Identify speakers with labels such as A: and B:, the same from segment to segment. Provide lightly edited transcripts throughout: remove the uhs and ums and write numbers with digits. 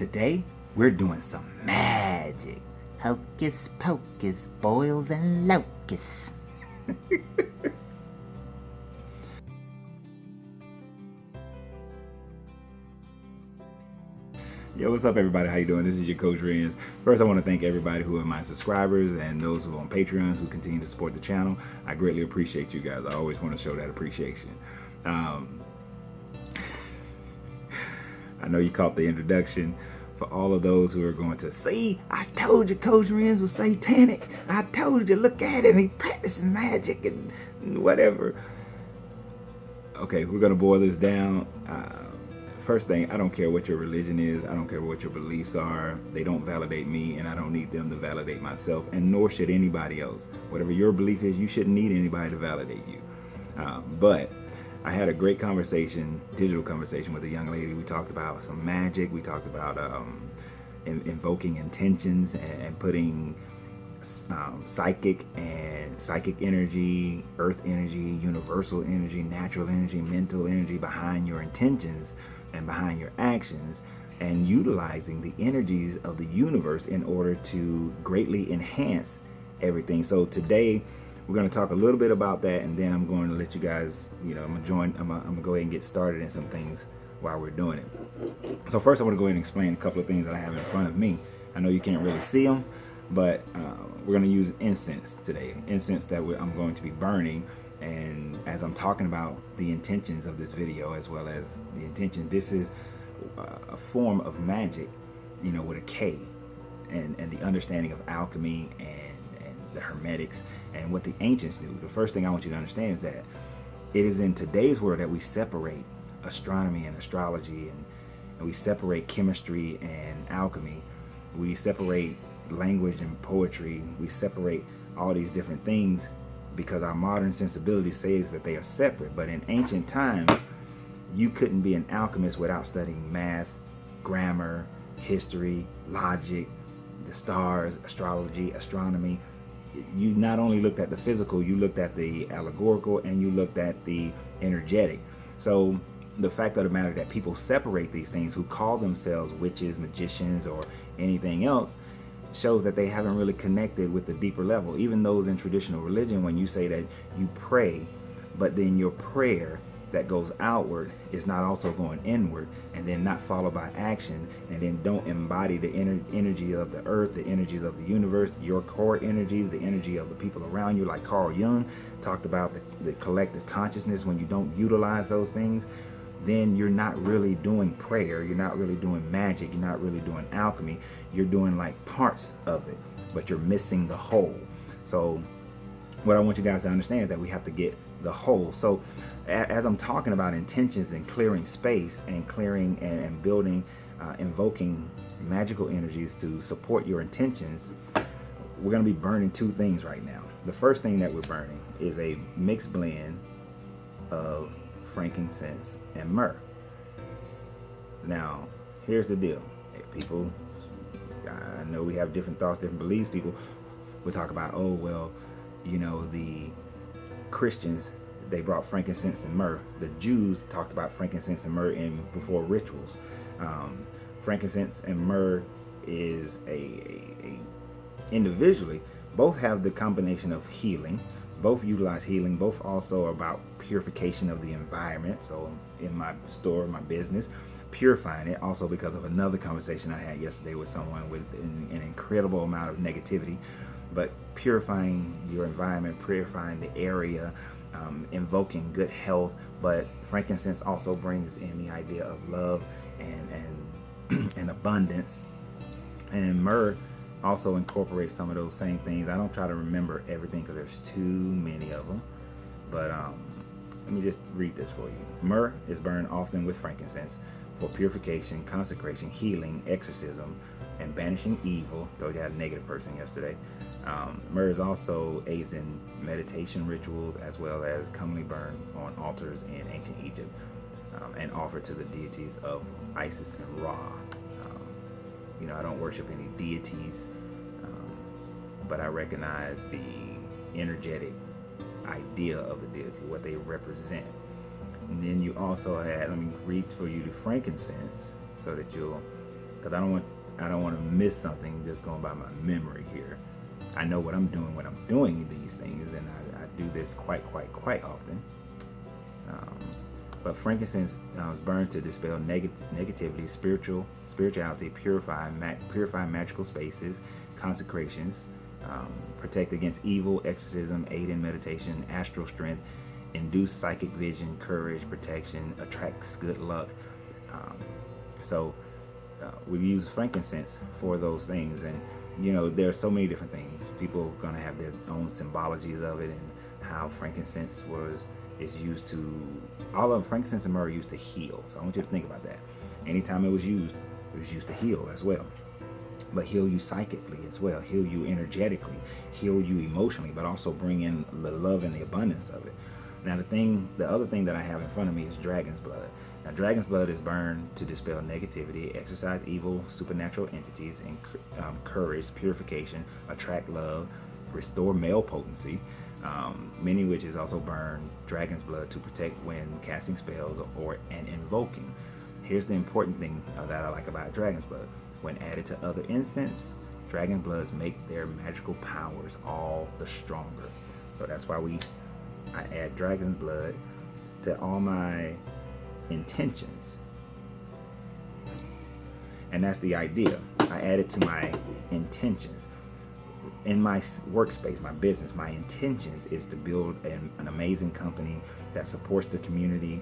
A: Today, we're doing some magic. Hocus pocus, boils and locusts. Yo, what's up everybody? How you doing? This is your Coach Renz. First, I want to thank everybody who are my subscribers and those who are on Patreon who continue to support the channel. I greatly appreciate you guys. I always want to show that appreciation. I know you caught the introduction. For all of those who are going to see, I told you Coach Renz was satanic. I told you, look at him, he practicing magic and whatever. Okay, we're gonna boil this down. First thing, I don't care what your religion is. I don't care what your beliefs are. They don't validate me, and I don't need them to validate myself, and nor should anybody else. Whatever your belief is, you shouldn't need anybody to validate you. But I had a great conversation, digital conversation with a young lady. We talked about some magic. We talked about invoking intentions and putting psychic energy, earth energy, universal energy, natural energy, mental energy behind your intentions and behind your actions, and utilizing the energies of the universe in order to greatly enhance everything. So today we're going to talk a little bit about that, and then I'm going to let you guys, I'm gonna go ahead and get started in some things while we're doing it. So first I want to go ahead and explain a couple of things that I have in front of me. I know you can't really see them, but we're going to use incense today. Incense that I'm going to be burning, and as I'm talking about the intentions of this video, as well as the intention, this is a form of magic, with a K, and the understanding of alchemy and the hermetics and what the ancients knew. The first thing I want you to understand is that it is in today's world that we separate astronomy and astrology, and we separate chemistry and alchemy. We separate language and poetry. We separate all these different things because our modern sensibility says that they are separate. But in ancient times, you couldn't be an alchemist without studying math, grammar, history, logic, the stars, astrology, astronomy. You not only looked at the physical, you looked at the allegorical, and you looked at the energetic. So the fact of the matter that people separate these things, who call themselves witches, magicians, or anything else, shows that they haven't really connected with the deeper level. Even those in traditional religion, when you say that you pray, but then your prayer that goes outward is not also going inward, and then not followed by action, and then don't embody the energy of the earth, the energies of the universe, your core energies, the energy of the people around you, like Carl Jung talked about the collective consciousness. When you don't utilize those things, then you're not really doing prayer, you're not really doing magic, you're not really doing alchemy. You're doing like parts of it, but you're missing the whole. So what I want you guys to understand is that we have to get the whole. So as I'm talking about intentions and clearing space and clearing and building, invoking magical energies to support your intentions, we're going to be burning two things right now. The first thing that we're burning is a mixed blend of frankincense and myrrh. Now, here's the deal. People, I know we have different thoughts, different beliefs. People will talk about, oh, well, the Christians, they brought frankincense and myrrh. The Jews talked about frankincense and myrrh before rituals. Frankincense and myrrh is individually, both have the combination of healing. Both utilize healing. Both also are about purification of the environment. So in my store, my business, purifying it, also because of another conversation I had yesterday with someone with an incredible amount of negativity, but purifying your environment, purifying the area, invoking good health. But frankincense also brings in the idea of love and abundance, and myrrh also incorporates some of those same things. I don't try to remember everything because there's too many of them, but let me just read this for you. Myrrh is burned often with frankincense for purification, consecration, healing, exorcism, and banishing evil. Told you I had a negative person yesterday. Myrrh is also aids in meditation rituals, as well as commonly burned on altars in ancient Egypt, and offered to the deities of Isis and Ra. I don't worship any deities, but I recognize the energetic idea of the deity, what they represent. And then you also had, let me read for you the frankincense so that you'll because I don't want to miss something just going by my memory here. I know what I'm doing when I'm doing these things, and I do this quite often. But frankincense is burned to dispel negativity, spirituality, purify magical spaces, consecrations, protect against evil, exorcism, aid in meditation, astral strength, induce psychic vision, courage, protection, attracts good luck. So we use frankincense for those things, and you know, there's so many different things. People are going to have their own symbologies of it, and how frankincense is used to, all of frankincense and myrrh are used to heal. So I want you to think about that. Anytime it was used to heal as well. But heal you psychically as well, heal you energetically, heal you emotionally, but also bring in the love and the abundance of it. Now the other thing that I have in front of me is dragon's blood. Now dragon's blood is burned to dispel negativity, exorcise evil supernatural entities, encourage purification, attract love, restore male potency. Many witches also burn dragon's blood to protect when casting spells and invoking. Here's the important thing that I like about dragon's blood. When added to other incense, dragon bloods make their magical powers all the stronger. So that's why I add dragon's blood to all my intentions. And that's the idea. I add it to my intentions. In my workspace, my business, my intentions is to build an amazing company that supports the community,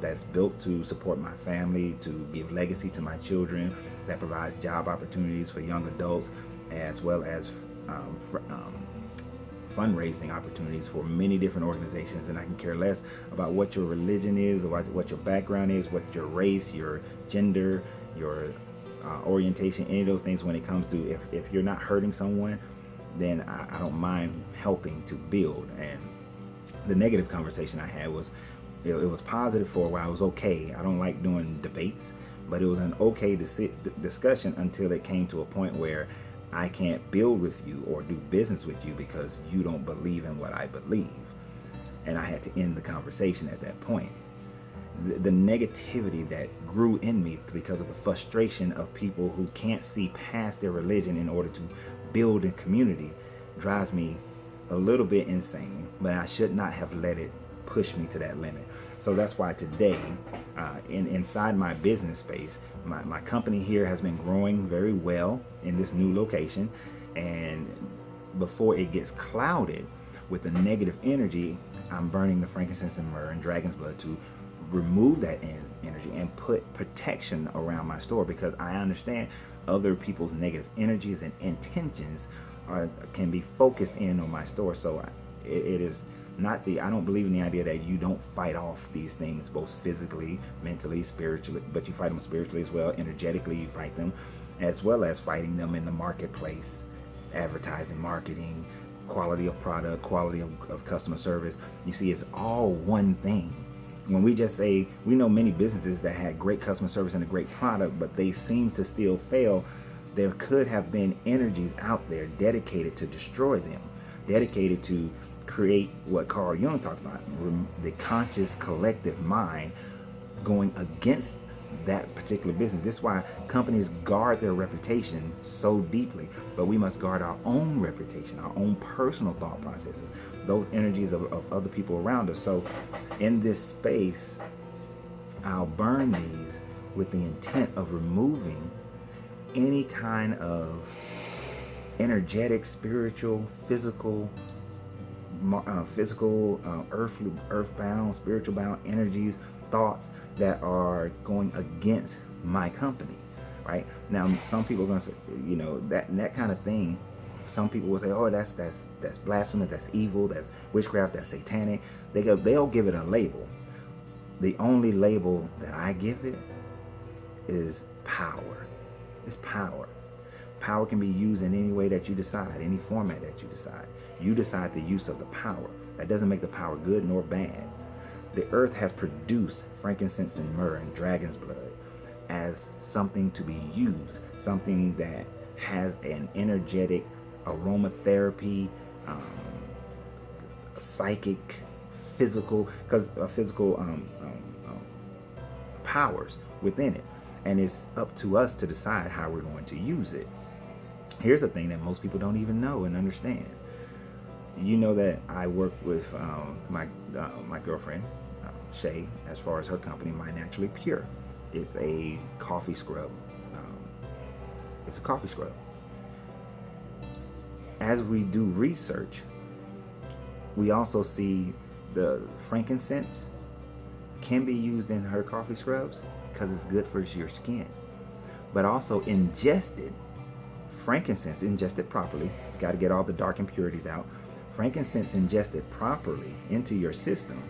A: that's built to support my family, to give legacy to my children, that provides job opportunities for young adults, as well as fundraising opportunities for many different organizations. And I can care less about what your religion is, or what your background is, what your race, your gender, your orientation, any of those things. When it comes to, if you're not hurting someone, then I don't mind helping to build. And the negative conversation I had was, it was positive for a while. It was okay. I don't like doing debates, but it was an okay discussion until it came to a point where I can't build with you or do business with you because you don't believe in what I believe. And I had to end the conversation at that point. The negativity that grew in me because of the frustration of people who can't see past their religion in order to build a community drives me a little bit insane, but I should not have let it push me to that limit. So that's why today, inside my business space, my company here has been growing very well in this new location, and before it gets clouded with the negative energy, I'm burning the frankincense and myrrh and dragon's blood to remove that energy and put protection around my store, because I understand other people's negative energies and intentions can be focused in on my store. So it is not I don't believe in the idea that you don't fight off these things, both physically, mentally, spiritually, but you fight them spiritually as well. Energetically, you fight them, as well as fighting them in the marketplace, advertising, marketing, quality of product, quality of customer service. You see, it's all one thing. When we just say, we know many businesses that had great customer service and a great product, but they seem to still fail. There could have been energies out there dedicated to destroy them, dedicated to create what Carl Jung talked about, the conscious collective mind going against that particular business. This is why companies guard their reputation so deeply, but we must guard our own reputation, our own personal thought processes, those energies of other people around us. So in this space, I'll burn these with the intent of removing any kind of energetic, spiritual, physical, earthbound, spiritual bound energies, thoughts that are going against my company. Right now, some people are going to say, you know, that kind of thing. Some people will say, oh, that's blasphemous, that's evil, that's witchcraft, that's satanic. They'll give it a label. The only label that I give it is power. It's power. Power can be used in any way that you decide, any format that you decide. You decide the use of the power. That doesn't make the power good nor bad. The earth has produced frankincense and myrrh and dragon's blood as something to be used, something that has an energetic aromatherapy, psychic, physical powers within it. and it's up to us to decide how we're going to use it. Here's a thing that most people don't even know and understand. You know that I work with my girlfriend, Shay, as far as her company, My Naturally Pure. It's a coffee scrub. It's a coffee scrub. As we do research, we also see the frankincense can be used in her coffee scrubs because it's good for your skin. But also ingested, frankincense ingested properly, got to get all the dark impurities out. Frankincense ingested properly into your system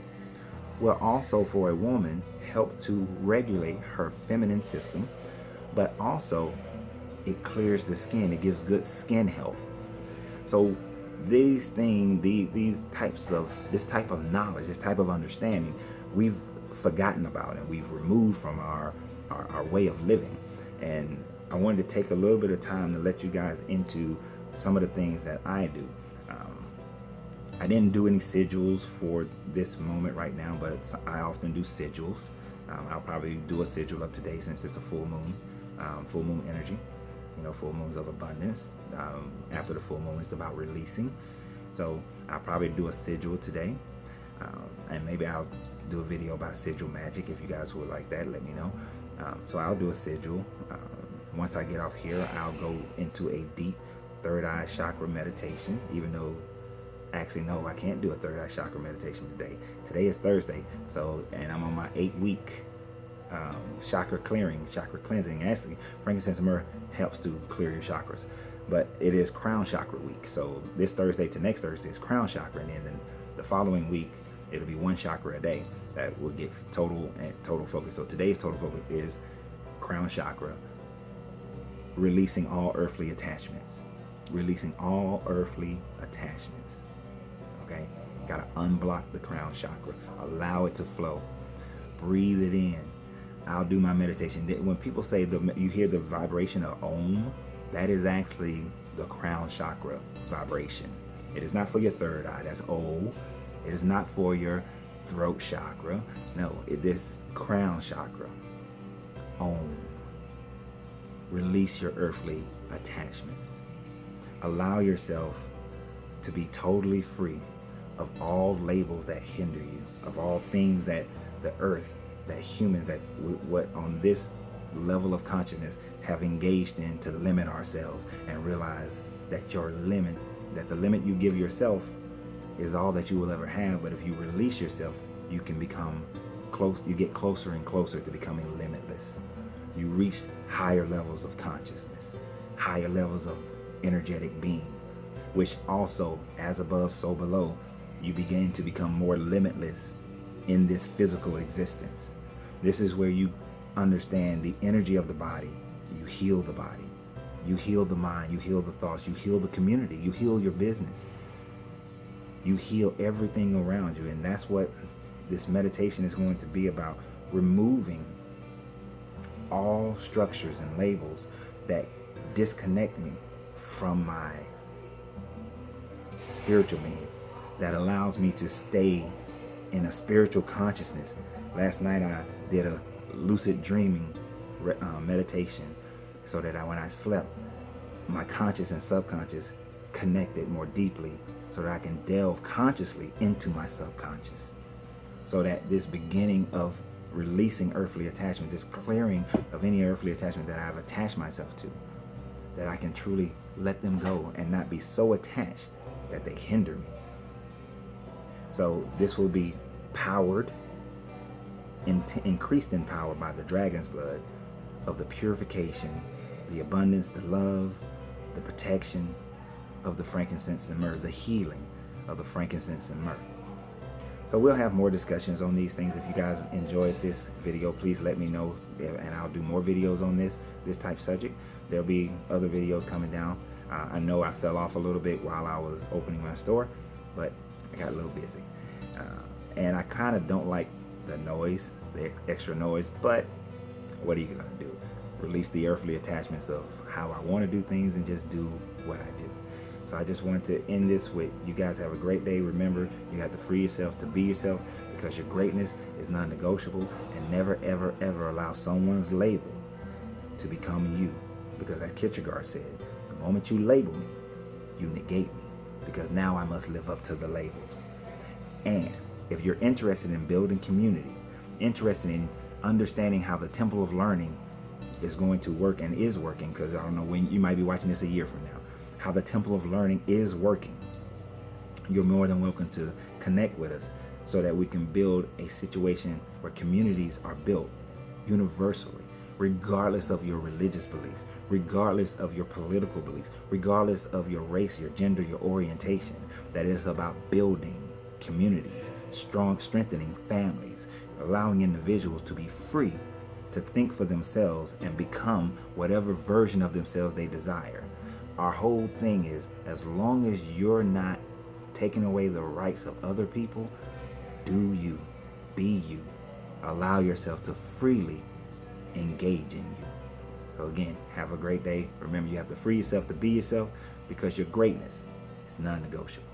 A: will also, for a woman, help to regulate her feminine system, but also it clears the skin. It gives good skin health. So these things, this type of knowledge, this type of understanding, we've forgotten about and we've removed from our way of living. And I wanted to take a little bit of time to let you guys into some of the things that I do. I didn't do any sigils for this moment right now, but I often do sigils. I'll probably do a sigil of today since it's a full moon energy. You know, full moons of abundance. After the full moon, it's about releasing. So I'll probably do a sigil today, and maybe I'll do a video about sigil magic. If you guys would like that, let me know. So I'll do a sigil. Once I get off here, I'll go into a deep third eye chakra meditation, even though actually no, I can't do a third eye chakra meditation today. Today is Thursday, so, and I'm on my 8-week chakra cleansing. Actually, frankincense and myrrh helps to clear your chakras, but it is crown chakra week. So this Thursday to next Thursday is crown chakra, and then the following week it'll be 1 chakra a day that will get total focus. So today's total focus is crown chakra, releasing all earthly attachments. Releasing all earthly attachments. Okay? Gotta unblock the crown chakra. Allow it to flow. Breathe it in. I'll do my meditation. When people say you hear the vibration of Om, that is actually the crown chakra vibration. It is not for your third eye. That's O. It is not for your throat chakra. No, it is crown chakra. Om. Release your earthly attachments. Allow yourself to be totally free of all labels that hinder you, of all things that the earth, that humans, that what on this level of consciousness have engaged in to limit ourselves, and realize that your limit, that the limit you give yourself is all that you will ever have. But if you release yourself, you can become close, you get closer and closer to becoming limitless. You reach higher levels of consciousness, higher levels of energetic being, which also, as above, so below, you begin to become more limitless in this physical existence. This is where you understand the energy of the body. You heal the body. You heal the mind. You heal the thoughts. You heal the community. You heal your business. You heal everything around you. And that's what this meditation is going to be about, removing all structures and labels that disconnect me from my spiritual being, that allows me to stay in a spiritual consciousness. Last night I did a lucid dreaming meditation, so that when I slept, my conscious and subconscious connected more deeply, so that I can delve consciously into my subconscious, so that this beginning of releasing earthly attachment, this clearing of any earthly attachment that I've attached myself to, that I can truly let them go and not be so attached that they hinder me. So this will be powered, increased in power by the dragon's blood of the purification, the abundance, the love, the protection of the frankincense and myrrh, the healing of the frankincense and myrrh. So we'll have more discussions on these things. If you guys enjoyed this video, please let me know, and I'll do more videos on this type subject. There'll be other videos coming down. I know I fell off a little bit while I was opening my store, but I got a little busy. And I kind of don't like the noise, the extra noise, but what are you gonna do? Release the earthly attachments of how I want to do things and just do what I do. So I just wanted to end this with, you guys have a great day. Remember, you have to free yourself to be yourself, because your greatness is non-negotiable, and never, ever, ever allow someone's label to become you. Because as Kierkegaard said, the moment you label me, you negate me, because now I must live up to the labels. And if you're interested in building community, interested in understanding how the Temple of Learning is going to work and is working, because I don't know when you might be watching this a year from now, how the Temple of Learning is working, you're more than welcome to connect with us so that we can build a situation where communities are built universally, regardless of your religious belief, regardless of your political beliefs, regardless of your race, your gender, your orientation. That is about building communities, strengthening families, allowing individuals to be free to think for themselves and become whatever version of themselves they desire. Our whole thing is, as long as you're not taking away the rights of other people, do you, be you, allow yourself to freely engage in you. So again, have a great day. Remember, you have to free yourself to be yourself, because your greatness is non-negotiable.